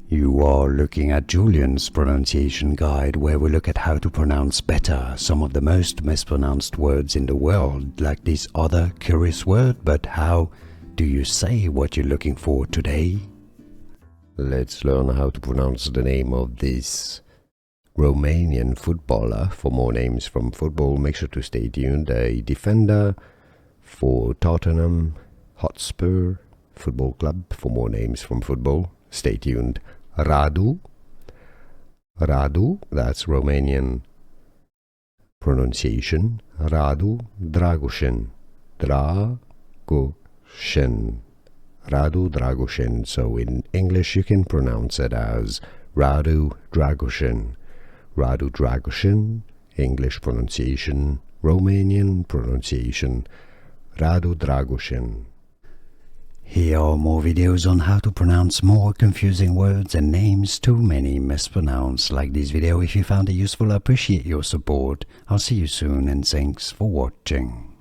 You are looking at Julian's pronunciation guide, where we look at how to pronounce better some of the most mispronounced words in the world, like this other curious word. But how do you say what you're looking for today? Let's learn how to pronounce the name of this Romanian footballer. For more names from football, make sure to stay tuned. A defender for Tottenham Hotspur Football Club. For more names from football, stay tuned. Radu, that's Romanian pronunciation. Radu Dragusin, Radu Dragusin. So in English you can pronounce it as Radu Dragusin. Radu Dragusin, English pronunciation. Romanian pronunciation, Radu Dragusin. Here are more videos on how to pronounce more confusing words and names too many mispronounced. Like this video if you found it useful. I appreciate your support. I'll see you soon and thanks for watching.